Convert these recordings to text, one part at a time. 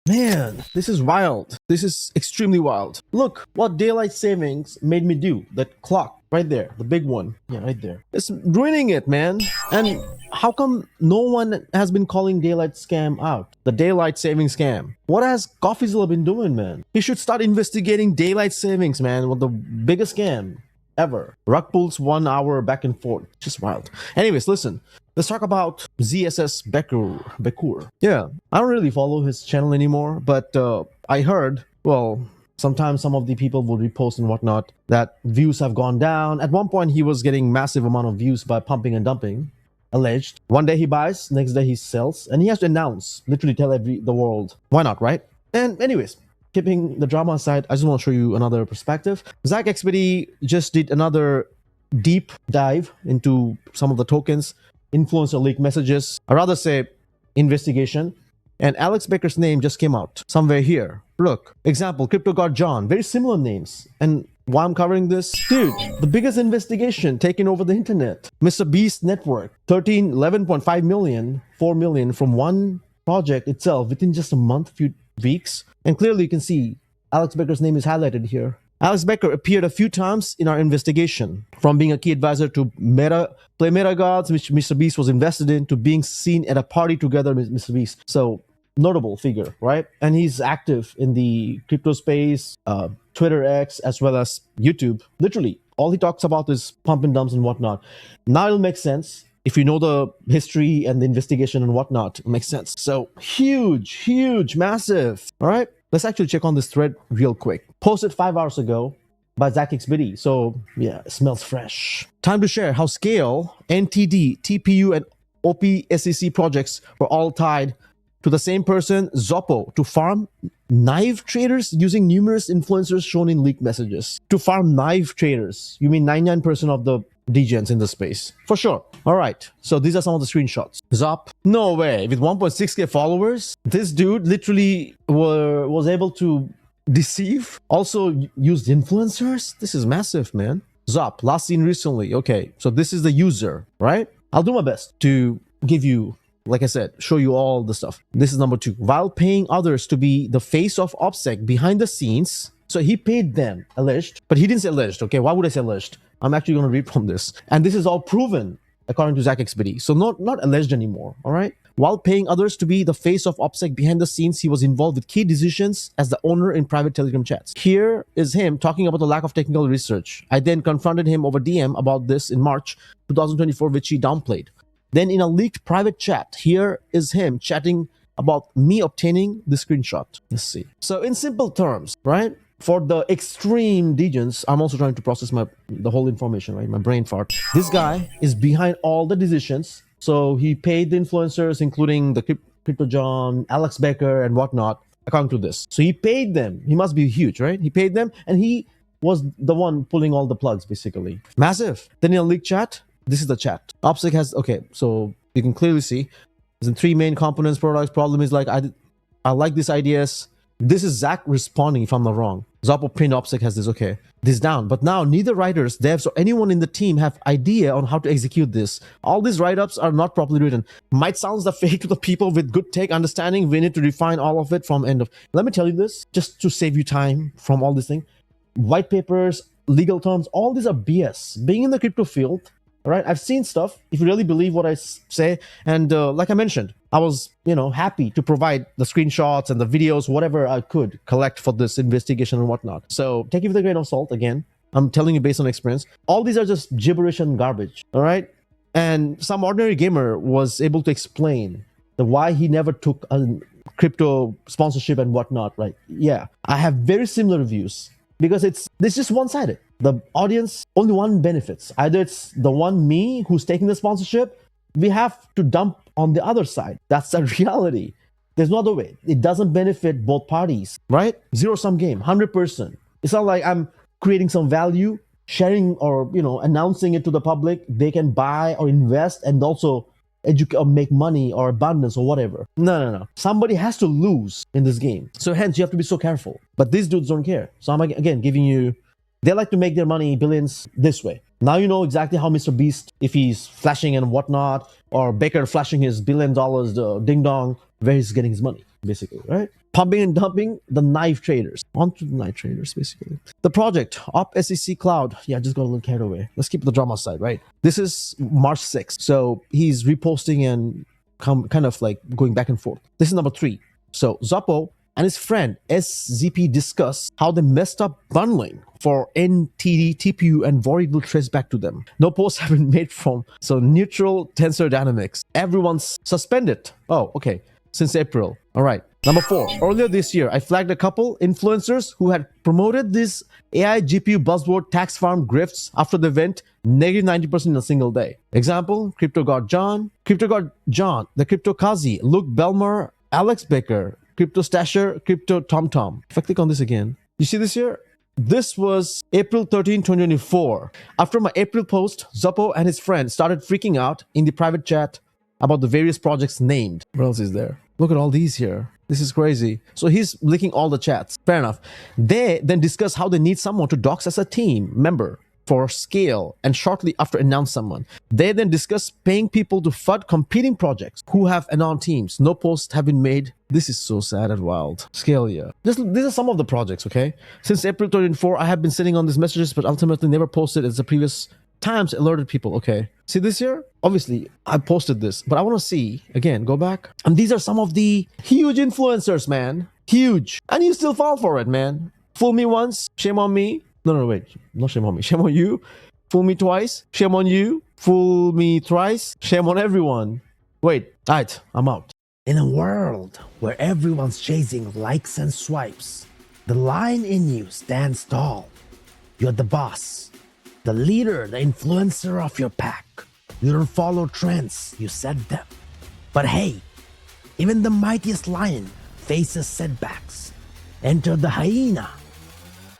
Man, this is wild. This is extremely wild. Look what daylight savings made me do. That clock right there, the big one. Yeah, right there. It's ruining it, man. And how come no one has been calling daylight scam out? The daylight saving scam. What has Coffeezilla been doing, man? He should start investigating daylight savings, man. What the biggest scam ever. Rug pulls 1 hour back and forth. Just wild. Anyways, listen. Let's talk about ZSS Becker. Yeah, I don't really follow his channel anymore, but I heard, well, sometimes some of the people will repost and whatnot that views have gone down. At one point, he was getting massive amount of views by pumping and dumping, alleged. One day he buys, next day he sells, and he has to announce, literally tell the world. Why not, right? And anyways, keeping the drama aside, I just want to show you another perspective. ZachXBT just did another deep dive into some of the tokens, influencer leak messages, or rather say investigation, and Alex Becker's name just came out somewhere here. Look, example, Crypto God John, very similar names. And why I'm covering this? Dude, the biggest investigation taking over the internet. Mr. Beast Network, 11.5 million, 4 million from one project itself within just a month, few weeks. And clearly you can see Alex Becker's name is highlighted here. Alex Becker appeared a few times in our investigation, from being a key advisor to play meta gods, which Mr. Beast was invested in, to being seen at a party together with Mr. Beast. So, notable figure, right? And he's active in the crypto space, Twitter X, as well as YouTube. Literally, all he talks about is pump and dumps and whatnot. Now it'll make sense. If you know the history and the investigation and whatnot, it makes sense. So, huge, massive, all right? Let's actually check on this thread real quick. Posted 5 hours ago by ZachXBT. So yeah, it smells fresh. Time to share how Scale, NTD, TPU, and OPSEC projects were all tied to the same person, Zoppo, to farm knife traders using numerous influencers shown in leaked messages. To farm knife traders. You mean 99% of the degens in the space. For sure. All right. So these are some of the screenshots. Zop. No way. With 1.6k followers, this dude literally was able to deceive. Also used influencers. This is massive, man. Zop. Last seen recently. Okay. So this is the user, right? I'll do my best to give you, like I said, show you all the stuff. This is number 2. While paying others to be the face of OPSEC behind the scenes. So he paid them, alleged, but he didn't say alleged, okay? Why would I say alleged? I'm actually going to read from this. And this is all proven, according to ZachXBT. So not alleged anymore, all right? While paying others to be the face of OPSEC behind the scenes, he was involved with key decisions as the owner in private Telegram chats. Here is him talking about the lack of technical research. I then confronted him over DM about this in March 2024, which he downplayed. Then in a leaked private chat, here is him chatting about me obtaining the screenshot. Let's see. So in simple terms, right? For the extreme degens, I'm also trying to process the whole information, right? My brain fart. This guy is behind all the decisions. So he paid the influencers, including the Crypto John, Alex Becker, and whatnot, according to this. So he paid them. He must be huge, right? He paid them, and he was the one pulling all the plugs, basically. Massive. Then in a leak chat, this is the chat. OPSEC has, okay, so you can clearly see there's in 3 main components products. Problem is like, I like these ideas. This is Zach responding, if I'm not wrong. Zoppo print OPSEC has this, okay, this down. But now neither writers, devs, or anyone in the team have idea on how to execute this. All these write-ups are not properly written. Might sound the fake to the people with good tech understanding. We need to refine all of it from end of. Let me tell you this, just to save you time from all this thing. White papers, legal terms, all these are BS. Being in the crypto field, all right, I've seen stuff, if you really believe what I say. And like I mentioned, I was, happy to provide the screenshots and the videos, whatever I could collect for this investigation and whatnot. So take it with a grain of salt. Again, I'm telling you based on experience. All these are just gibberish and garbage, all right? And some ordinary gamer was able to explain why he never took a crypto sponsorship and whatnot, right? Yeah, I have very similar views because it's just one-sided. The audience, only one benefits. Either it's the one me who's taking the sponsorship, we have to dump on the other side. That's the reality. There's no other way. It doesn't benefit both parties, right? Zero-sum game, 100%. It's not like I'm creating some value, sharing or, announcing it to the public. They can buy or invest and also educate or make money or abundance or whatever. No. Somebody has to lose in this game. So hence, you have to be so careful. But these dudes don't care. So I'm, again, giving you... They like to make their money, billions, this way. Now you know exactly how Mr. Beast, if he's flashing and whatnot, or Becker flashing his $1 billion ding-dong, where he's getting his money, basically, right? pumping and dumping the knife traders. Onto the knife traders, basically. The project, Op SEC Cloud. Yeah, I just got a little carried away. Let's keep the drama aside, right? This is March 6th. So he's reposting and kind of like going back and forth. This is number 3. So Zoppo and his friend SZP discuss how they messed up bundling for NTD, TPU, and Void will trace back to them. No posts have been made from neutral tensor dynamics. Everyone's suspended. Oh, okay. Since April. All right. Number 4. Earlier this year, I flagged a couple influencers who had promoted this AI GPU buzzword tax farm grifts after the event negative 90% in a single day. Example, Crypto God John, the Crypto Kazi, Luke Belmer, Alex Becker, Crypto Stasher, Crypto TomTom. If I click on this again, you see this here? This was April 13, 2024. After my April post, Zoppo and his friends started freaking out in the private chat about the various projects named. What else is there? Look at all these here. This is crazy. So he's leaking all the chats. Fair enough. They then discuss how they need someone to dox as a team member for scale, and shortly after announce someone. They then discuss paying people to FUD competing projects who have anon teams. No posts have been made. This is so sad and wild. Scale, yeah. These are some of the projects, okay? Since April 24, I have been sitting on these messages, but ultimately never posted as the previous times alerted people. Okay. See this here? Obviously, I posted this, but I want to see, again, go back. And these are some of the huge influencers, man. Huge. And you still fall for it, man. Fool me once, shame on me. No, wait. Not shame on me. Shame on you. Fool me twice. Shame on you. Fool me thrice. Shame on everyone. Wait. Alright, I'm out. In a world where everyone's chasing likes and swipes, the lion in you stands tall. You're the boss, the leader, the influencer of your pack. You don't follow trends, you set them. But hey, even the mightiest lion faces setbacks. Enter the hyena.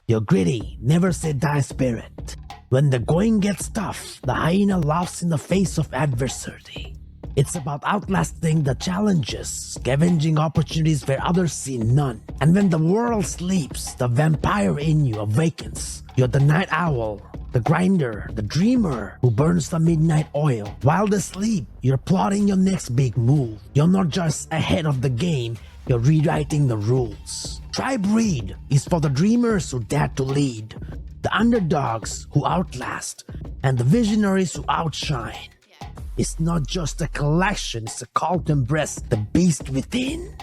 Your gritty, never say die spirit. When the going gets tough, the hyena laughs in the face of adversity. It's about outlasting the challenges, scavenging opportunities where others see none. And when the world sleeps, the vampire in you awakens. You're the night owl, the grinder, the dreamer who burns the midnight oil. While they sleep, you're plotting your next big move. You're not just ahead of the game, you're rewriting the rules. Tribe Read is for the dreamers who dare to lead, the underdogs who outlast, and the visionaries who outshine. It's not just a collection, it's a call to embrace the beast within.